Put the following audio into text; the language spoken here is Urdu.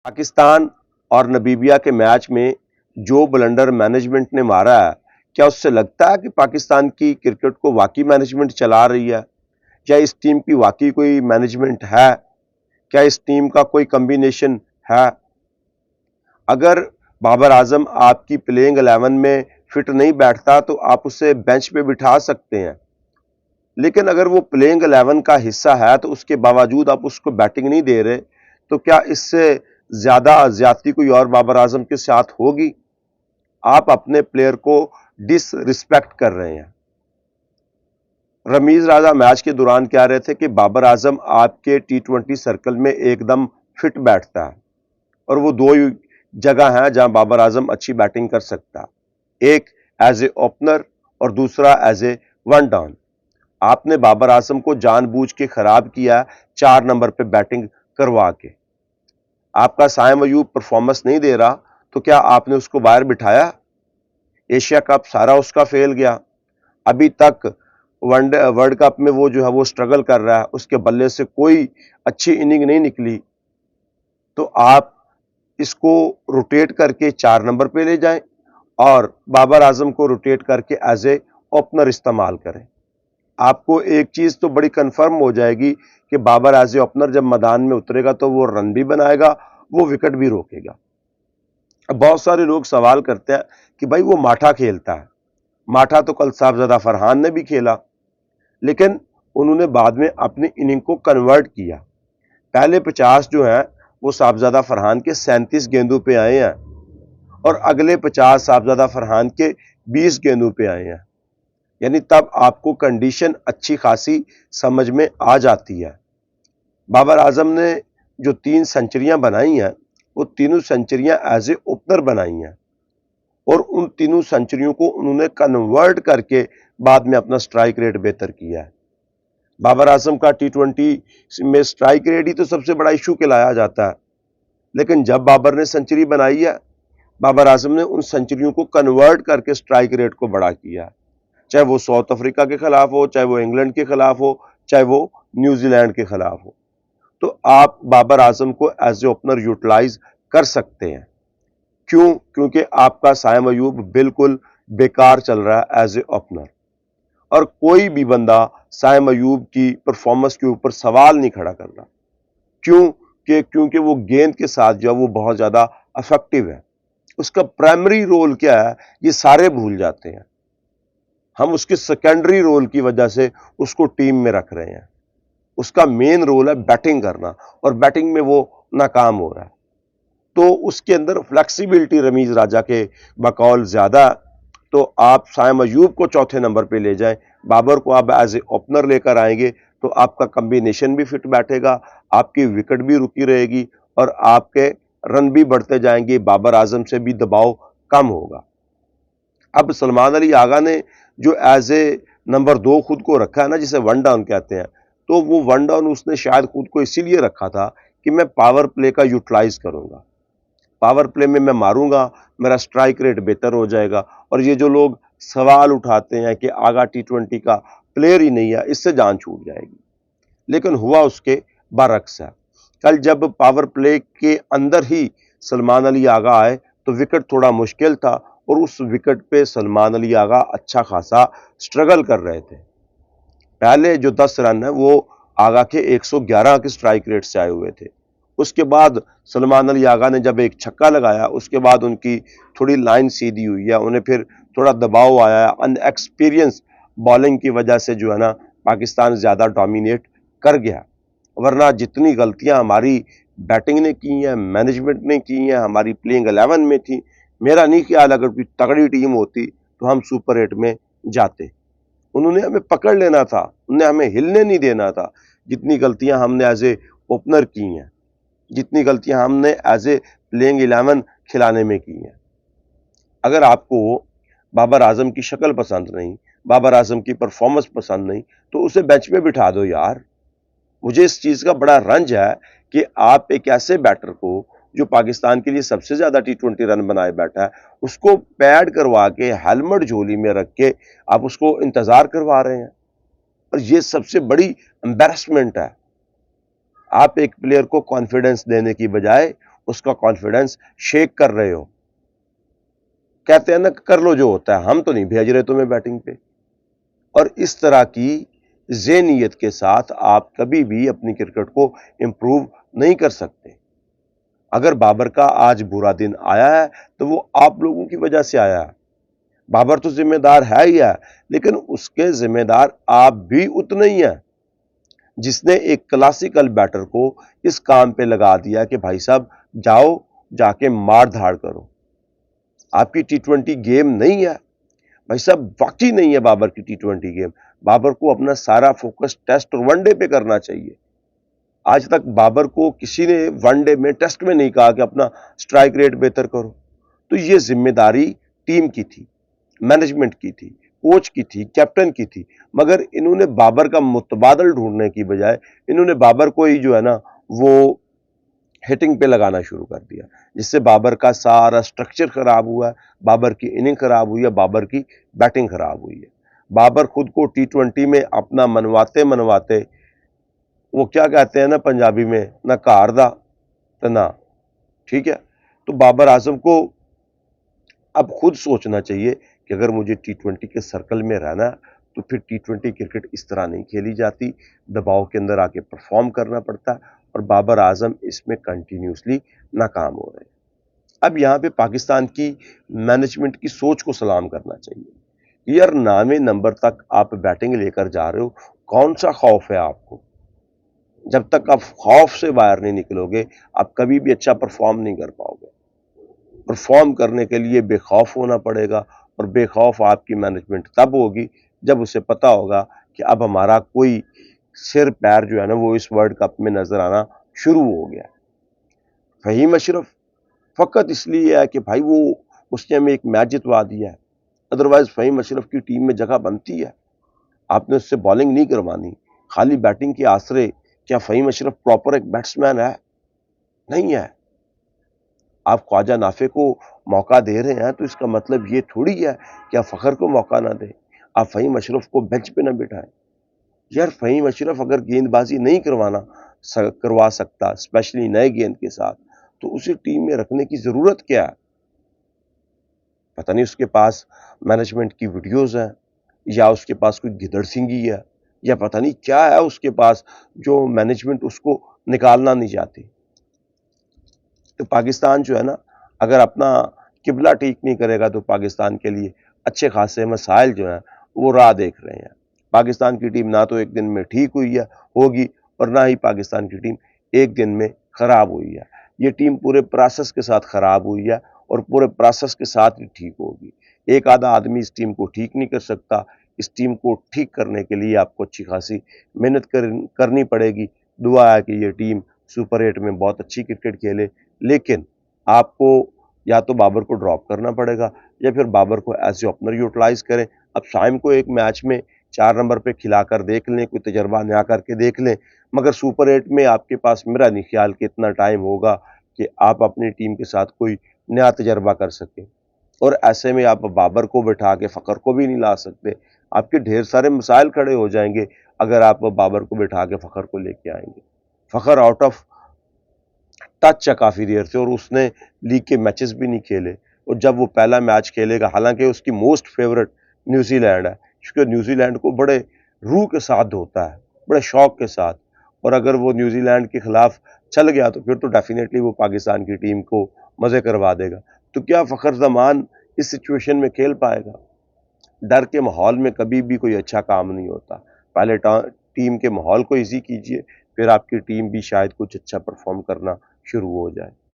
پاکستان اور نبیبیا کے میچ میں جو بلنڈر مینجمنٹ نے مارا ہے، کیا اس سے لگتا ہے کہ پاکستان کی کرکٹ کو واقعی مینجمنٹ چلا رہی ہے؟ کیا اس ٹیم کی واقعی کوئی مینجمنٹ ہے؟ کیا اس ٹیم کا کوئی کمبینیشن ہے؟ اگر بابر اعظم آپ کی پلینگ 11 میں فٹ نہیں بیٹھتا تو آپ اسے بینچ پہ بٹھا سکتے ہیں، لیکن اگر وہ پلینگ 11 کا حصہ ہے تو اس کے باوجود آپ اس کو بیٹنگ نہیں دے رہے، تو کیا اس سے زیادہ زیادتی کوئی اور بابر اعظم کے ساتھ ہوگی؟ آپ اپنے پلیئر کو ڈس رسپیکٹ کر رہے ہیں۔ رمیز راجہ میچ کے دوران کہہ رہے تھے کہ بابر اعظم آپ کے T20 سرکل میں ایک دم فٹ بیٹھتا ہے، اور وہ دو جگہ ہیں جہاں بابر اعظم اچھی بیٹنگ کر سکتا، ایک ایز اے اوپنر اور دوسرا ایز اے ون ڈاؤن۔ آپ نے بابر اعظم کو جان بوجھ کے خراب کیا 4 نمبر پہ بیٹنگ کروا کے۔ آپ کا سائم ایوب پرفارمنس نہیں دے رہا تو کیا آپ نے اس کو باہر بٹھایا؟ ایشیا کپ سارا اس کا فیل گیا، ابھی تک ورلڈ کپ میں وہ جو ہے وہ سٹرگل کر رہا ہے، اس کے بلے سے کوئی اچھی اننگ نہیں نکلی، تو آپ اس کو روٹیٹ کر کے 4 نمبر پہ لے جائیں اور بابر اعظم کو روٹیٹ کر کے ایز اے اوپنر استعمال کریں۔ آپ کو ایک چیز تو بڑی کنفرم ہو جائے گی کہ بابر ایز اے اوپنر جب میدان میں اترے گا تو وہ رن بھی بنائے گا، وہ وکٹ بھی روکے گا۔ اب بہت سارے لوگ سوال کرتے ہیں کہ بھائی وہ ماٹھا کھیلتا ہے، ماٹھا تو کل صاحبزادہ فرحان نے بھی کھیلا، لیکن انہوں نے بعد میں اپنی اننگ کو کنورٹ کیا۔ پہلے 50 جو ہیں وہ صاحبزادہ فرحان کے 37 گیندوں پہ آئے ہیں، اور اگلے 50 صاحبزادہ فرحان کے 20 گیندوں پہ آئے ہیں، یعنی تب آپ کو کنڈیشن اچھی خاصی سمجھ میں آ جاتی ہے۔ بابر اعظم نے جو 3 سنچریاں بنائی ہیں وہ تینوں سنچریاں ایز اے اوپنر بنائی ہیں، اور ان تینوں سنچریوں کو انہوں نے کنورٹ کر کے بعد میں اپنا سٹرائک ریٹ بہتر کیا ہے۔ بابر اعظم کا T20 میں سٹرائک ریٹ ہی تو سب سے بڑا ایشو کہلایا جاتا ہے، لیکن جب بابر نے سنچری بنائی ہے، بابر اعظم نے ان سنچریوں کو کنورٹ کر کے سٹرائک ریٹ کو بڑا کیا ہے، چاہے وہ ساؤتھ افریقہ کے خلاف ہو، چاہے وہ انگلینڈ کے خلاف ہو، چاہے وہ نیوزی لینڈ کے خلاف ہو۔ تو آپ بابر اعظم کو ایز اے اوپنر یوٹیلائز کر سکتے ہیں۔ کیوں؟ کیونکہ آپ کا سائم ایوب بالکل بیکار چل رہا ہے ایز اے اوپنر، اور کوئی بھی بندہ سائم ایوب کی پرفارمنس کے اوپر سوال نہیں کھڑا کر رہا۔ کیونکہ وہ گیند کے ساتھ جو ہے وہ بہت زیادہ افیکٹو ہے۔ اس کا پرائمری رول کیا ہے یہ سارے بھول جاتے ہیں، ہم اس کے سیکنڈری رول کی وجہ سے اس کو ٹیم میں رکھ رہے ہیں۔ اس کا مین رول ہے بیٹنگ کرنا، اور بیٹنگ میں وہ ناکام ہو رہا ہے۔ تو اس کے اندر فلیکسیبلٹی رمیز راجہ کے بقول زیادہ، تو آپ سائم ایوب کو چوتھے نمبر پہ لے جائیں، بابر کو آپ ایز اے اوپنر لے کر آئیں گے تو آپ کا کمبینیشن بھی فٹ بیٹھے گا، آپ کی وکٹ بھی رکی رہے گی، اور آپ کے رن بھی بڑھتے جائیں گے، بابر اعظم سے بھی دباؤ کم ہوگا۔ اب سلمان علی آغا نے جو ایز اے نمبر 2 خود کو رکھا ہے نا، جسے ون ڈاؤن کہتے ہیں، تو وہ ون ڈاؤن اس نے شاید خود کو اسی لیے رکھا تھا کہ میں پاور پلے کا یوٹیلائز کروں گا، پاور پلے میں ماروں گا، میرا سٹرائک ریٹ بہتر ہو جائے گا۔ اور یہ جو لوگ سوال اٹھاتے ہیں کہ آغا T20 کا پلیئر ہی نہیں ہے، اس سے جان چھوٹ جائے گی، لیکن ہوا اس کے برعکس ہے۔ کل جب پاور پلے کے اندر ہی سلمان علی آغا آئے تو وکٹ تھوڑا مشکل تھا، اور اس وکٹ پہ سلمان علی آغا اچھا خاصا سٹرگل کر رہے تھے۔ پہلے جو 10 رن ہیں وہ آغا کے 111 کے سٹرائک ریٹ سے آئے ہوئے تھے۔ اس کے بعد سلمان علی آغا نے جب ایک چھکا لگایا، اس کے بعد ان کی تھوڑی لائن سیدھی ہوئی ہے، انہیں پھر تھوڑا دباؤ آیا ہے، ان ایکسپیرینس بالنگ کی وجہ سے جو ہے نا پاکستان زیادہ ڈومینیٹ کر گیا، ورنہ جتنی غلطیاں ہماری بیٹنگ نے کی ہیں، مینجمنٹ نے کی ہیں، ہماری پلینگ 11 میں تھی، میرا نہیں خیال اگر کوئی تگڑی ٹیم ہوتی تو ہم سپر 8 میں جاتے۔ انہوں نے ہمیں پکڑ لینا تھا، انہوں نے ہمیں ہلنے نہیں دینا تھا۔ جتنی غلطیاں ہم نے ایز اے اوپنر کی ہیں، جتنی غلطیاں ہم نے ایز اے پلینگ 11 کھلانے میں کی ہیں۔ اگر آپ کو بابر اعظم کی شکل پسند نہیں، بابر اعظم کی پرفارمنس پسند نہیں، تو اسے بینچ پہ بٹھا دو یار۔ مجھے اس چیز کا بڑا رنج ہے کہ آپ ایک ایسے بیٹر کو جو پاکستان کے لیے سب سے زیادہ T20 رن بنائے بیٹھا ہے، اس کو پیڈ کروا کے ہیلمٹ جھولی میں رکھ کے آپ اس کو انتظار کروا رہے ہیں، اور یہ سب سے بڑی امبیرسمنٹ ہے۔ آپ ایک پلیئر کو کانفیڈنس دینے کی بجائے اس کا کانفیڈنس شیک کر رہے ہو. کہتے ہیں نا کر لو جو ہوتا ہے, ہم تو نہیں بھیج رہے تمہیں بیٹنگ پہ. اور اس طرح کی ذہنیت کے ساتھ آپ کبھی بھی اپنی کرکٹ کو امپروو نہیں کر سکتے. اگر بابر کا آج برا دن آیا ہے تو وہ آپ لوگوں کی وجہ سے آیا ہے. بابر تو ذمہ دار ہے ہی ہے, لیکن اس کے ذمہ دار آپ بھی اتنے ہی ہیں جس نے ایک کلاسیکل بیٹر کو اس کام پہ لگا دیا کہ بھائی صاحب جاؤ جا کے مار دھاڑ کرو. آپ کی T20 گیم نہیں ہے بھائی صاحب, واقعی نہیں ہے بابر کی T20 گیم. بابر کو اپنا سارا فوکس ٹیسٹ اور ون ڈے پہ کرنا چاہیے. آج تک بابر کو کسی نے ون ڈے میں ٹیسٹ میں نہیں کہا کہ اپنا سٹرائک ریٹ بہتر کرو. تو یہ ذمہ داری ٹیم کی تھی, مینجمنٹ کی تھی, کوچ کی تھی, کیپٹن کی تھی. مگر انہوں نے بابر کا متبادل ڈھونڈنے کی بجائے انہوں نے بابر کو ہی جو ہے نا وہ ہٹنگ پہ لگانا شروع کر دیا, جس سے بابر کا سارا سٹرکچر خراب ہوا ہے, بابر کی اننگ خراب ہوئی ہے, بابر کی بیٹنگ خراب ہوئی ہے. بابر خود کو T20 میں اپنا منواتے وہ کیا کہتے ہیں نا پنجابی میں, نہ کار دا نہ, ٹھیک ہے. تو بابر اعظم کو اب خود سوچنا چاہیے کہ اگر مجھے T20 کے سرکل میں رہنا ہے تو پھر T20 کرکٹ اس طرح نہیں کھیلی جاتی, دباؤ کے اندر آ کے پرفارم کرنا پڑتا ہے, اور بابر اعظم اس میں کنٹینیوسلی ناکام ہو رہے ہیں. اب یہاں پہ پاکستان کی مینجمنٹ کی سوچ کو سلام کرنا چاہیے. یار 9ویں نمبر تک آپ بیٹنگ لے کر جا رہے ہو, کون سا خوف ہے آپ کو؟ جب تک آپ خوف سے باہر نہیں نکلو گے آپ کبھی بھی اچھا پرفارم نہیں کر پاؤ گے. پرفارم کرنے کے لیے بے خوف ہونا پڑے گا, اور بے خوف آپ کی مینجمنٹ تب ہوگی جب اسے پتا ہوگا کہ اب ہمارا کوئی سر پیر جو ہے نا وہ اس ورلڈ کپ میں نظر آنا شروع ہو گیا. فہیم اشرف فقط اس لیے ہے کہ بھائی وہ اس نے ہمیں ایک میچ جتوا دیا ہے, ادروائز فہیم اشرف کی ٹیم میں جگہ بنتی ہے. آپ نے اس سے بالنگ نہیں کروانی, خالی بیٹنگ کے آسرے کیا فہیم اشرف پراپر ایک بیٹسمین ہے؟ نہیں ہے. آپ خواجہ نافع کو موقع دے رہے ہیں تو اس کا مطلب یہ تھوڑی ہے کہ آپ فخر کو موقع نہ دیں, آپ فہیم اشرف کو بینچ پہ نہ بٹھائیں. یار فہیم اشرف اگر گیند بازی نہیں کروا سکتا, اسپیشلی نئے گیند کے ساتھ, تو اسے ٹیم میں رکھنے کی ضرورت کیا ہے؟ پتہ نہیں اس کے پاس مینجمنٹ کی ویڈیوز ہیں, یا اس کے پاس کوئی گدڑ سنگھی ہے, یا پتہ نہیں کیا ہے اس کے پاس جو مینجمنٹ اس کو نکالنا نہیں چاہتی. تو پاکستان جو ہے نا اگر اپنا قبلہ ٹھیک نہیں کرے گا تو پاکستان کے لیے اچھے خاصے مسائل جو ہیں وہ راہ دیکھ رہے ہیں. پاکستان کی ٹیم نہ تو ایک دن میں ٹھیک ہوگی اور نہ ہی پاکستان کی ٹیم ایک دن میں خراب ہوئی ہے. یہ ٹیم پورے پروسیس کے ساتھ خراب ہوئی ہے اور پورے پروسیس کے ساتھ ہی ٹھیک ہوگی. ایک آدھا آدمی اس ٹیم کو ٹھیک نہیں کر سکتا. اس ٹیم کو ٹھیک کرنے کے لیے آپ کو اچھی خاصی محنت کرنی پڑے گی. دعا ہے کہ یہ ٹیم سپر 8 میں بہت اچھی کرکٹ کھیلے, لیکن آپ کو یا تو بابر کو ڈراپ کرنا پڑے گا یا پھر بابر کو ایز اے اوپنر یوٹیلائز کریں. اب شائم کو ایک میچ میں 4 نمبر پہ کھلا کر دیکھ لیں, کوئی تجربہ نیا کر کے دیکھ لیں, مگر سپر 8 میں آپ کے پاس میرا نہیں خیال کہ اتنا ٹائم ہوگا کہ آپ اپنی ٹیم کے ساتھ کوئی نیا تجربہ کر سکیں. اور ایسے میں آپ بابر کو بٹھا کے فخر کو بھی نہیں لا سکتے. آپ کے ڈھیر سارے مسائل کھڑے ہو جائیں گے اگر آپ بابر کو بٹھا کے فخر کو لے کے آئیں گے. فخر آؤٹ آف ٹچ ہے کافی دیر سے, اور اس نے لیگ کے میچز بھی نہیں کھیلے. اور جب وہ پہلا میچ کھیلے گا, حالانکہ اس کی موسٹ فیورٹ نیوزی لینڈ ہے, کیونکہ نیوزی لینڈ کو بڑے روح کے ساتھ ہوتا ہے, بڑے شوق کے ساتھ, اور اگر وہ نیوزی لینڈ کے خلاف چل گیا تو پھر تو ڈیفینیٹلی وہ پاکستان کی ٹیم کو مزے کروا دے گا. تو کیا فخر زمان اس سچویشن میں کھیل پائے گا؟ ڈر کے ماحول میں کبھی بھی کوئی اچھا کام نہیں ہوتا. پہلے ٹیم کے ماحول کو ایزی کیجئے, پھر آپ کی ٹیم بھی شاید کچھ اچھا پرفارم کرنا شروع ہو جائے.